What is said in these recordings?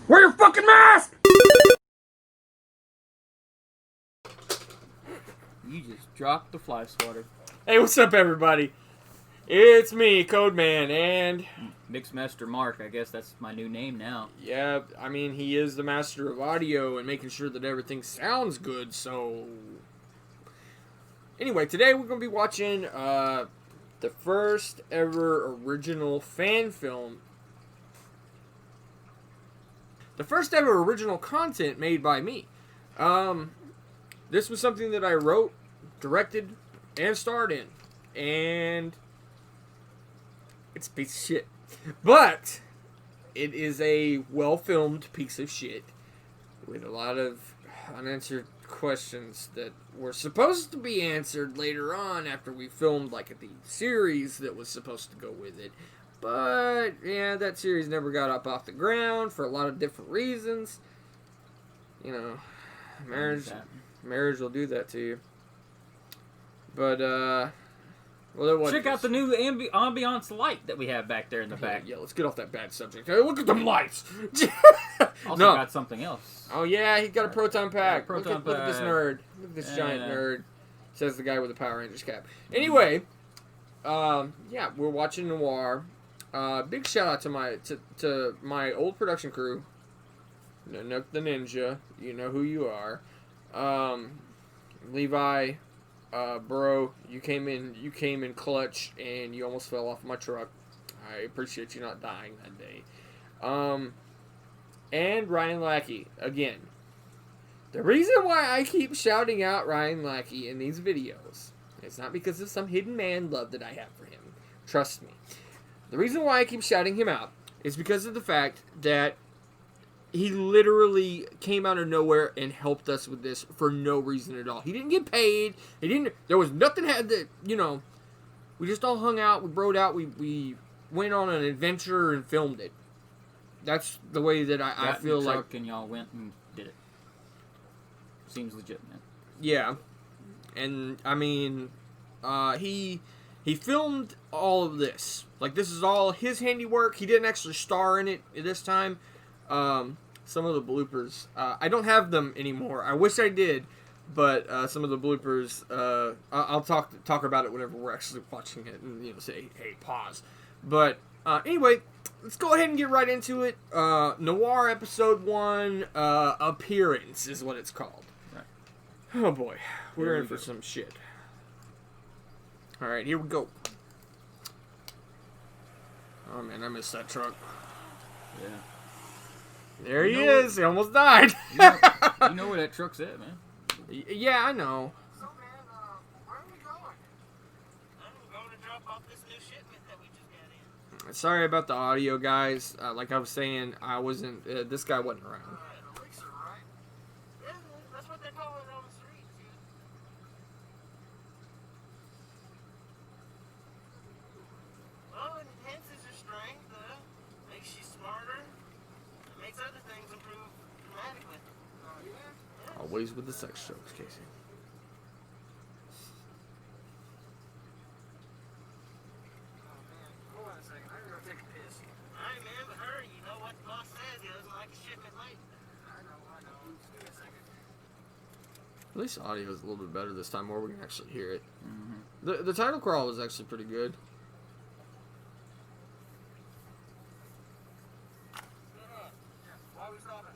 Wear your fucking mask! You just dropped the fly swatter. Hey, what's up, everybody? It's me, Codeman, and... Mixmaster Mark, I guess that's my new name now. Yeah, I mean, he is the master of audio and making sure that everything sounds good, so... Anyway, today we're going to be watching the first ever original fan film. The first ever original content made by me. This was something that I wrote, directed, and starred in. And it's a piece of shit. But it is a well-filmed piece of shit with a lot of unanswered questions that were supposed to be answered later on after we filmed like the series that was supposed to go with it. But yeah, that series never got up off the ground for a lot of different reasons. You know, marriage will do that to you. But well, what check out the new ambiance light that we have back there in the back. Yeah, let's get off that bad subject. Hey, look at them lights. Also got something else. Oh yeah, he's got a proton pack. Yeah, look at this nerd. Look at this giant nerd. Says the guy with the Power Rangers cap. Anyway, yeah, we're watching Noir. Big shout out to my old production crew. Nook the Ninja, you know who you are. Levi, bro, you came in clutch and you almost fell off my truck. I appreciate you not dying that day. And Ryan Lackey, again. The reason why I keep shouting out Ryan Lackey in these videos, it's not because of some hidden man love that I have for him. Trust me. The reason why I keep shouting him out is because of the fact that he literally came out of nowhere and helped us with this for no reason at all. He didn't get paid. There was nothing had that, you know, we just all hung out, we broed out, we went on an adventure and filmed it. That's the way that I feel like. And y'all went and did it. Seems legit, man. Yeah. And, I mean, he filmed all of this. Like, this is all his handiwork. He didn't actually star in it this time. Some of the bloopers, I don't have them anymore. I wish I did, but some of the bloopers, I'll talk about it whenever we're actually watching it, and say, hey, pause. But anyway, let's go ahead and get right into it. Noir Episode 1, Appearance is what it's called. Right. Oh boy, we're in for some shit. All right, here we go. Oh man, I missed that truck. Yeah. There he is. He almost died. You know where that truck's at, man. Yeah, I know. So, man, where are we going? I'm going to drop off this new shipment that we just got in. Sorry about the audio, guys. Like I was saying, I wasn't. This guy wasn't around. Elixir, right? Yeah, that's what they're calling it on the streets. Well, it enhances your strength, makes you smarter. Makes other things improve dramatically. Oh, yeah? Always with the sex jokes, Casey. Oh, man. Hold on a second. I'm going to take a piss. Alright, man, but hurry. You know what the boss says. He doesn't like a shipment late. I know. Just give me a second. At least the audio is a little bit better this time, where we can actually hear it. Mm-hmm. The title crawl was actually pretty good. Why are we stopping?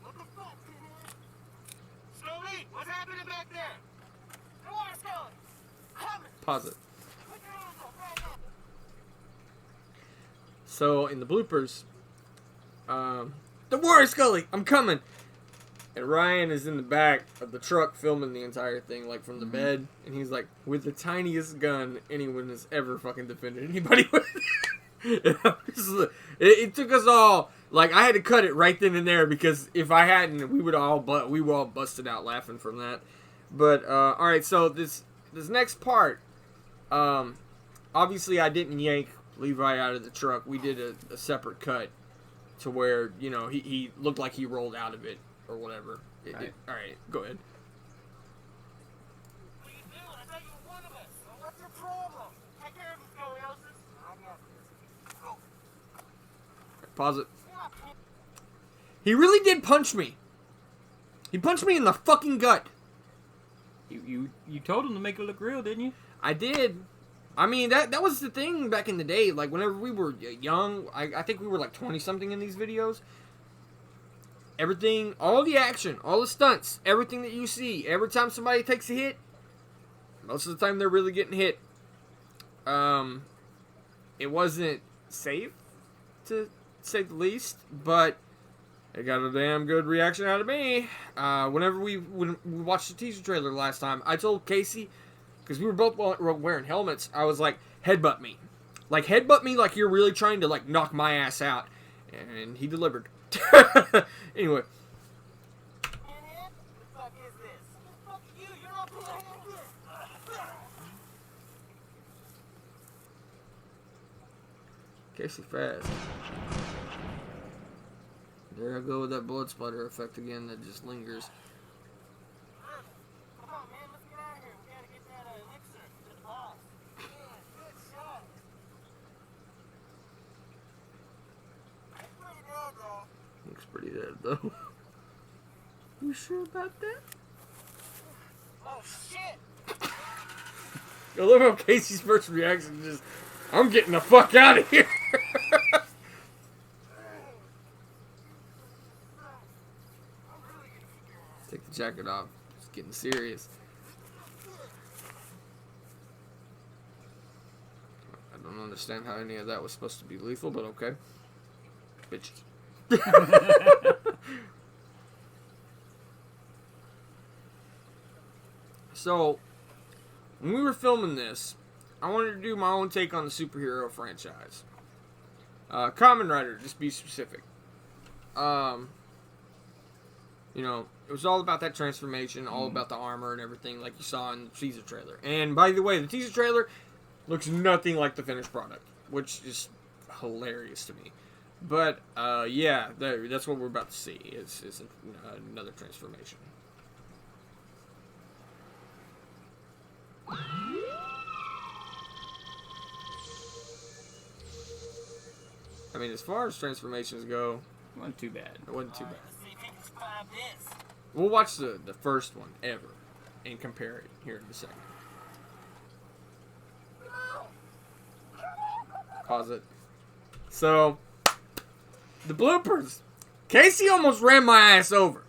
What the fuck? Scully, what's happening back there? Come on, Scully. Coming. Pause it. Put your hands up, right now. So in the bloopers, don't worry, Scully, I'm coming. And Ryan is in the back of the truck filming the entire thing, like from the bed, and he's like, with the tiniest gun anyone has ever fucking defended anybody with. It took us all, like, I had to cut it right then and there, because if I hadn't, we were all busted out laughing from that. But alright, so this next part, obviously I didn't yank Levi out of the truck. We did a separate cut to where, he looked like he rolled out of it. Or whatever. Alright, go ahead. What are you doing? I thought you were one of us. Pause it. He really did punch me. He punched me in the fucking gut. You told him to make it look real, didn't you? I did. I mean, that was the thing back in the day. Like, whenever we were young, I think we were like 20-something in these videos. Everything, all the action, all the stunts, everything that you see, every time somebody takes a hit, most of the time they're really getting hit. It wasn't safe, to say the least, but it got a damn good reaction out of me. When we watched the teaser trailer last time, I told Casey, because we were both wearing helmets, I was like, headbutt me. Like, headbutt me like you're really trying to, like, knock my ass out. And he delivered. Anyway. Casey fast. There I go with that blood splatter effect again that just lingers. Come on, man, let's get out of here. We gotta get that elixir to the boss. Yeah, good shot. Pretty dead, though. Looks pretty dead, though. You sure about that? Oh, shit! I love how Casey's first reaction is just, I'm getting the fuck out of here. Take the jacket off. It's getting serious. I don't understand how any of that was supposed to be lethal, but okay. Bitches. So, when we were filming this, I wanted to do my own take on the superhero franchise. Kamen Rider, just be specific. You know, it was all about that transformation, all about the armor and everything, like you saw in the teaser trailer. And by the way, the teaser trailer looks nothing like the finished product, which is hilarious to me. But yeah, that's what we're about to see. Is another transformation. I mean, as far as transformations go, It wasn't too bad. it wasn't too bad. Let's see if he can survive this. We'll watch the first one ever and compare it here in a second. Pause it. So, the bloopers. Casey almost ran my ass over.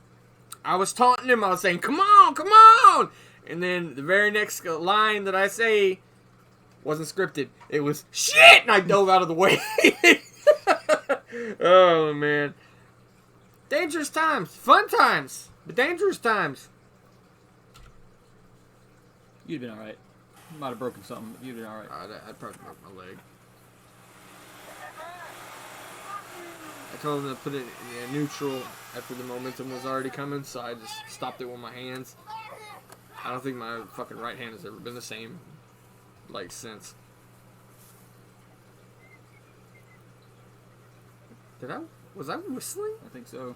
I was taunting him. I was saying, come on, come on. And then the very next line that I say wasn't scripted. It was, shit! And I dove out of the way. Oh, man. Dangerous times. Fun times. But dangerous times. You'd been alright. You might have broken something, but you'd been alright. I'd probably broke my leg. I told him to put it in neutral after the momentum was already coming, so I just stopped it with my hands. I don't think my fucking right hand has ever been the same, like, since. Was I whistling? I think so.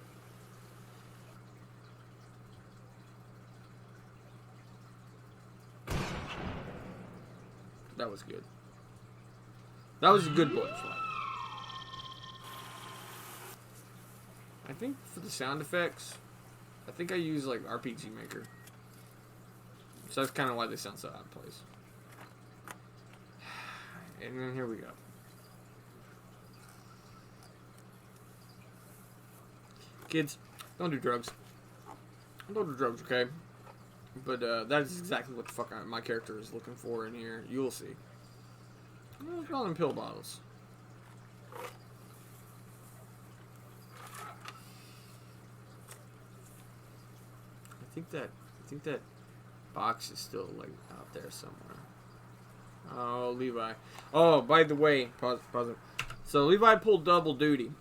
That was good. That was a good blood flight. I think for the sound effects, I think I use like RPG Maker. So that's kind of why they sound so out of place. And then here we go. Kids, don't do drugs. Don't do drugs, okay? But that is exactly what the fuck my character is looking for in here. You'll see. Look at all them pill bottles. I think that box is still like out there somewhere. Oh, Levi. Oh, by the way, pause it. So Levi pulled double duty.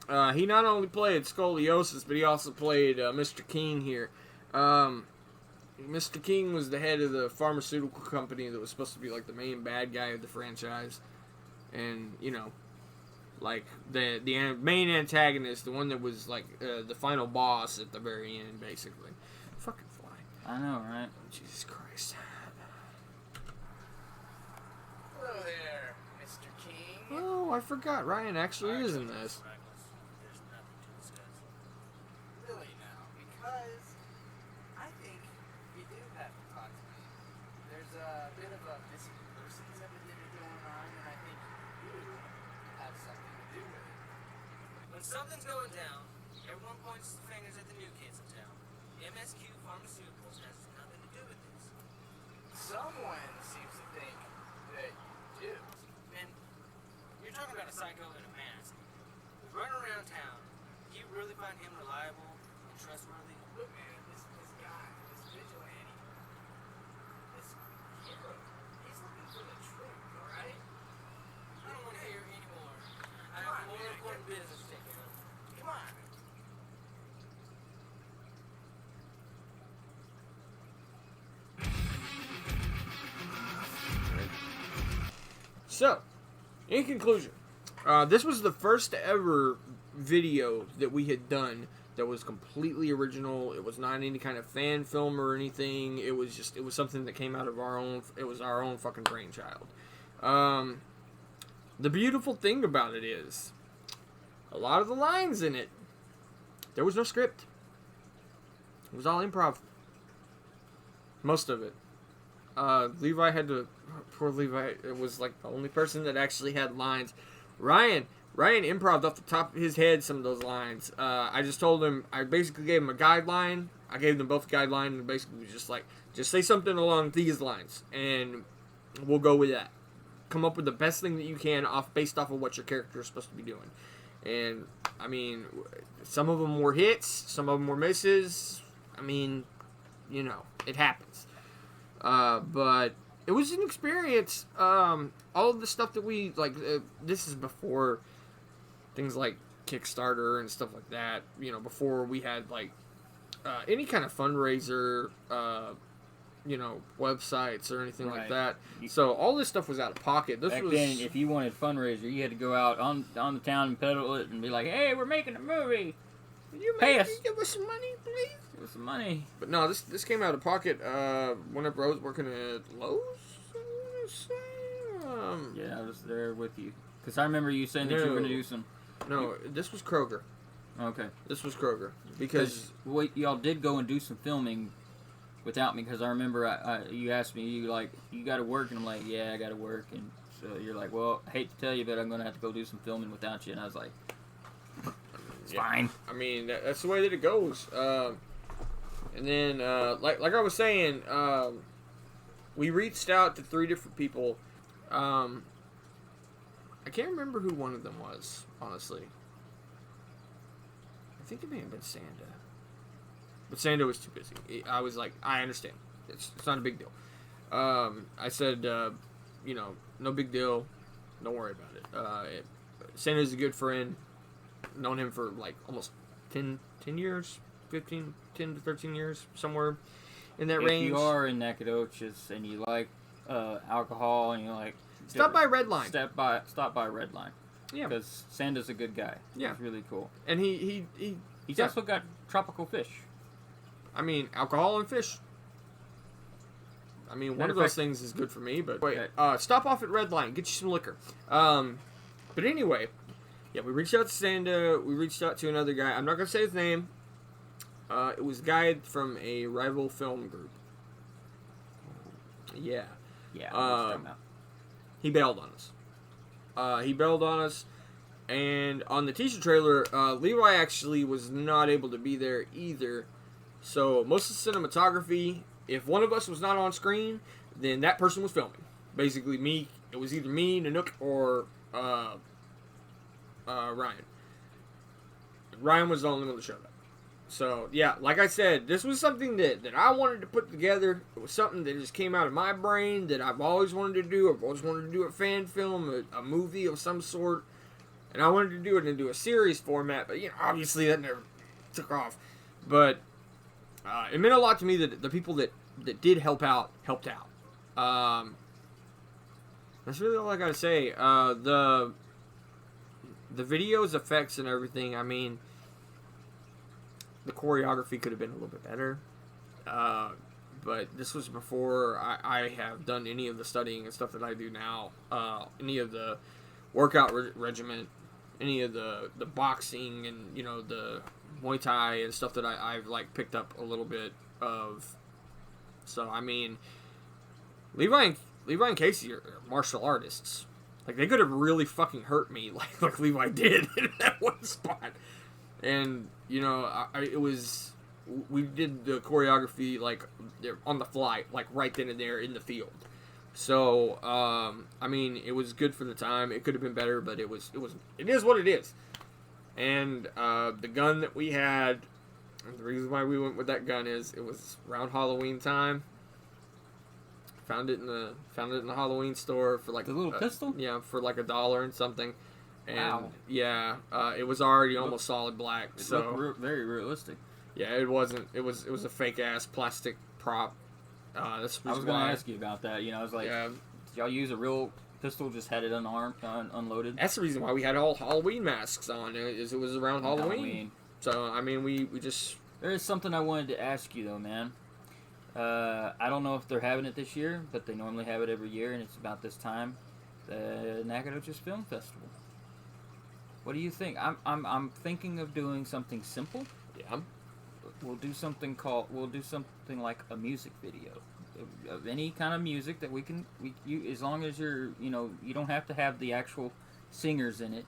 He not only played Scoliosis, but he also played Mr. King here. Mr. King was the head of the pharmaceutical company that was supposed to be like the main bad guy of the franchise. And, you know, like the main antagonist, the one that was like the final boss at the very end, basically. Fucking fly. I know, right? Oh, Jesus Christ. Hello there, Mr. King. Oh, I forgot. Ryan actually is in this. a bit of a missing persons epidemic going on, and I think you have something to do with it. When something's going down, everyone points the fingers at the new kids in town. MSQ Pharmaceuticals has nothing to do with this. Someone seems to think that you do. Man, you're talking about a psycho in a mask. Running around town. Do you really find him reliable and trustworthy? Look, man, this guy, this vigilante, this hero, he's looking for the truth, alright? I don't want to hear anymore. I have more important business to take care of. Come on. So, in conclusion, this was the first ever video that we had done that was completely original. It was not any kind of fan film or anything. It was something that came out of our own. It was our own fucking brainchild. The beautiful thing about it is, a lot of the lines in it, there was no script. It was all improv. Most of it. Levi had to. Poor Levi. It was like the only person that actually had lines. Ryan improv'd off the top of his head some of those lines. I just told him. I basically gave him a guideline. I gave them both a guideline, and basically was just like, just say something along these lines, and we'll go with that. Come up with the best thing that you can based off of what your character is supposed to be doing. And I mean, some of them were hits, some of them were misses. I mean, you know, it happens. But it was an experience. All of the stuff that we like. This is before things like Kickstarter and stuff like that. You know, before we had like any kind of fundraiser. You know, websites or anything like that. So all this stuff was out of pocket. Back then, if you wanted fundraiser, you had to go out on the town and peddle it and be like, "Hey, we're making a movie. Pay us. Give us some money, please. Give us some money." But no, this came out of pocket. Whenever I was working at Lowe's, I want to say. Yeah, I was there with you because I remember you saying that you were going to do some. No, this was Kroger. Okay. This was Kroger because y'all did go and do some filming without me, because I remember you asked me, you got to work, and I'm like, yeah, I got to work, and so you're like, well, I hate to tell you, but I'm going to have to go do some filming without you, and I was like, it's fine. I mean, that's the way that it goes. And then, like I was saying, we reached out to 3 different people. I can't remember who one of them was, honestly. I think it may have been Sanda. But Sando was too busy. I was like, I understand. It's not a big deal. I said, you know, no big deal. Don't worry about it. Sando's a good friend. Known him for like almost 10 years, 10 to 13 years, somewhere in that range. If you are in Nacogdoches and you like alcohol and you like... Stop by Redline. Stop by Redline. Yeah. Because Sando's a good guy. Yeah. He's really cool. And he's also got tropical fish. I mean, alcohol and fish. I mean, one of those things is good for me, but wait. Stop off at Redline. Get you some liquor. But anyway, yeah, we reached out to Sanda. We reached out to another guy. I'm not going to say his name. It was a guy from a rival film group. Yeah. Yeah. He bailed on us. And on the teaser trailer, Levi actually was not able to be there either. So most of the cinematography, if one of us was not on screen, then that person was filming. Basically, me. It was either me, Nanook, or Ryan. Ryan was the only one that showed up. So yeah, like I said, this was something that I wanted to put together. It was something that just came out of my brain that I've always wanted to do. I've always wanted to do a fan film, a movie of some sort, and I wanted to do it into a series format. But you know, obviously that never took off. But it meant a lot to me that the people that did help out helped out. That's really all I gotta say. The video's effects and everything. I mean, the choreography could have been a little bit better. But this was before I have done any of the studying and stuff that I do now. Any of the workout regimen, any of the boxing and, you know, the Muay Thai and stuff that I've like picked up a little bit of. So I mean, Levi and Casey are martial artists. Like, they could have really fucking hurt me, like Levi did in that one spot. And, you know, we did the choreography, like, on the fly, like, right then and there in the field. So, I mean, it was good for the time. It could have been better, but it is what it is. And, the gun that we had, and the reason why we went with that gun is, it was around Halloween time. Found it in the Halloween store for like the little pistol. Yeah, for like $1 and something. And wow. Yeah, it was already almost solid black. It so looked very realistic. Yeah, it wasn't. It was a fake ass plastic prop. I was going to ask you about that. You know, I was like, did y'all use a real pistol? Just had it unarmed, unloaded. That's the reason why we had all Halloween masks on. It was around Halloween. So I mean, we just. There is something I wanted to ask you though, man. I don't know if they're having it this year, but they normally have it every year, and it's about this time. The Nacogdoches Film Festival. What do you think? I'm thinking of doing something simple. Yeah. We'll do something like a music video of any kind of music that we as long as you don't have to have the actual singers in it.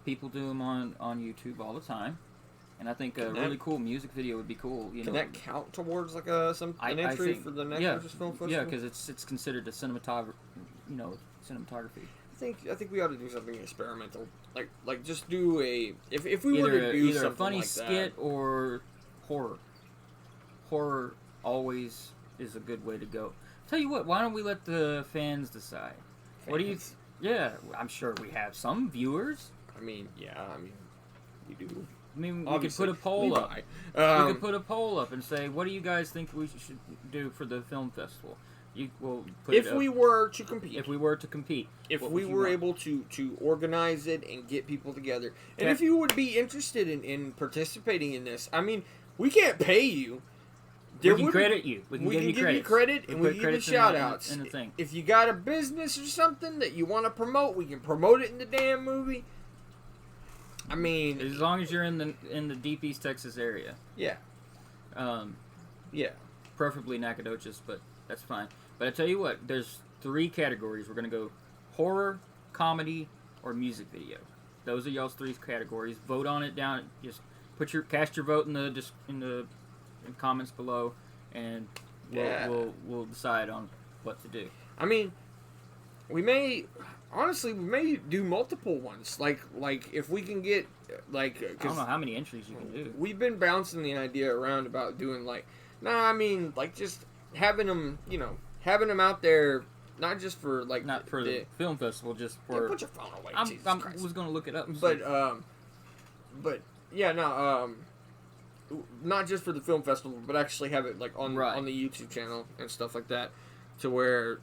People do them on YouTube all the time. And I think a really cool music video would be cool. You know, can that count towards like an entry for the Nacogdoches Film Festival? Yeah, because it's considered a cinematography. I think we ought to do something experimental. Like just do if we either, were to do either something a funny like skit that. Or horror. Horror always is a good way to go. Tell you what, why don't we let the fans decide? What do you? Yeah, I'm sure we have some viewers. We do. I mean, we Obviously, could put a poll up. We could put a poll up and say, what do you guys think we should do for the film festival? If we were to compete. If we were able to organize it and get people together. And if you would be interested in participating in this, I mean, we can't pay you. We can credit you. We can give you credit, and we can give you shout-outs. In the thing. If you got a business or something that you want to promote, we can promote it in the damn movie. I mean, as long as you're in the Deep East Texas area. Yeah. Yeah. Preferably Nacogdoches, but that's fine. But I tell you what, there's 3 categories. We're gonna go horror, comedy, or music video. Those are y'all's 3 categories. Vote on it down. Just cast your vote in the comments below, and we'll decide on what to do. I mean, we may do multiple ones. Like if we can get I don't know how many entries you can do. We've been bouncing the idea around about doing just having them out there, not just for not for the film festival, just for. Yeah, put your phone away. I was gonna look it up. But yeah, no, not just for the film festival, but actually have it on the YouTube channel and stuff like that, to where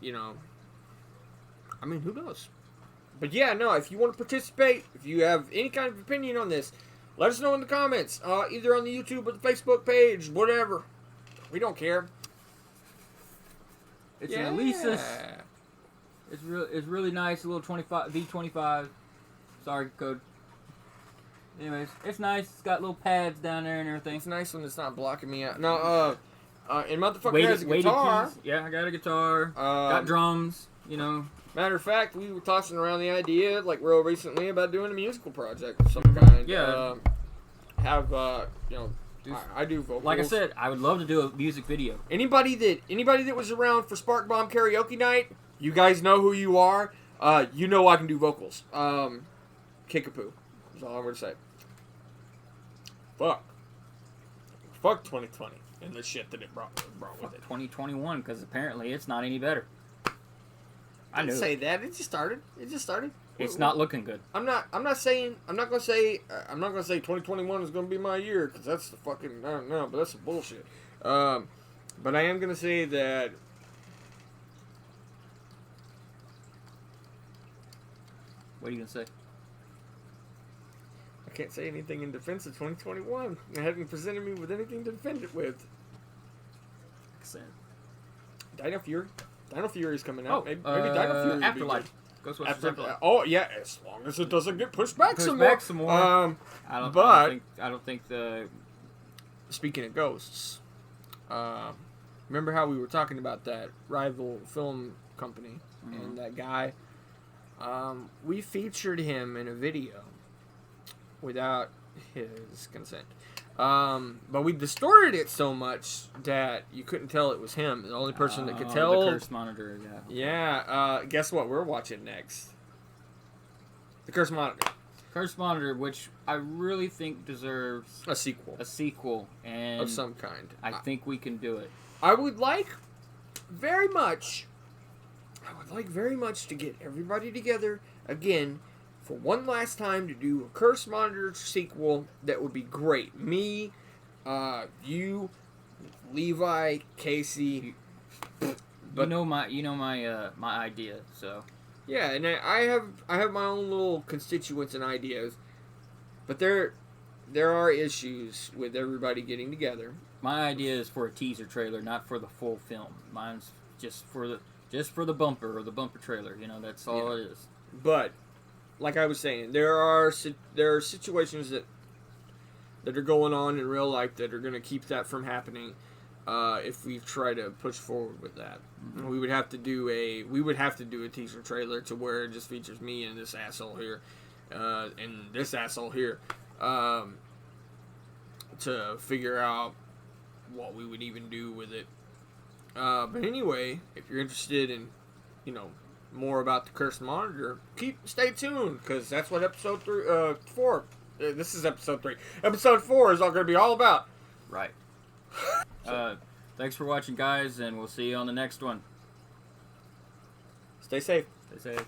I mean, who knows? But yeah, no, if you want to participate, if you have any kind of opinion on this, let us know in the comments, either on the YouTube or the Facebook page, whatever. We don't care. It's an Alesis. It's really nice. A little 25 V25. Sorry, code. Anyways, it's nice. It's got little pads down there and everything. It's nice when it's not blocking me out. No, and motherfucker has a guitar. Keys. Yeah, I got a guitar. Got drums. Matter of fact, we were tossing around the idea, real recently, about doing a musical project of some kind. Yeah. I do vocals. Like I said, I would love to do a music video. Anybody that was around for Spark Bomb Karaoke Night, you guys know who you are. You know I can do vocals. Kickapoo. That's all I'm going to say. Fuck 2020 and the shit that it brought with it. 2021, because apparently it's not any better. I didn't say that. It just started. It's not looking good. I'm not gonna say 2021 is gonna be my year, because that's the fucking no, but that's some bullshit. But I am gonna say that. What are you gonna say? I can't say anything in defense of 2021. It hasn't presented me with anything to defend it with. Excellent. Dino Fury is coming out. Maybe Dino Fury. Afterlife. Ghostbusters Afterlife. Oh yeah, as long as it doesn't get pushed back some more. I don't think the. Speaking of ghosts, Remember how we were talking about that rival film company and that guy? We featured him in a video without his consent. But we distorted it so much that you couldn't tell it was him. The only person that could tell... The curse monitor, yeah. Yeah, guess what we're watching next? The Curse Monitor. Curse Monitor, which I really think deserves... A sequel. A sequel. And of some kind. I think we can do it. I would like very much to get everybody together again for one last time to do a Curse Monitor sequel. That would be great. Me, you, Levi, Casey. But my idea. So yeah, and I have my own little constituents and ideas, but there are issues with everybody getting together. My idea is for a teaser trailer, not for the full film. Mine's just for the bumper or the bumper trailer. You know, that's all it is. But like I was saying, there are situations that are going on in real life that are going to keep that from happening. If we try to push forward with that, we would have to do a teaser trailer to where it just features me and this asshole here, and this asshole here, to figure out what we would even do with it. But anyway, if you're interested in, more about the Cursed Monitor, stay tuned, because that's what episode 4. This is episode 3. Episode 4 is all going to be all about. Right. Thanks for watching, guys, and we'll see you on the next one. Stay safe. Stay safe.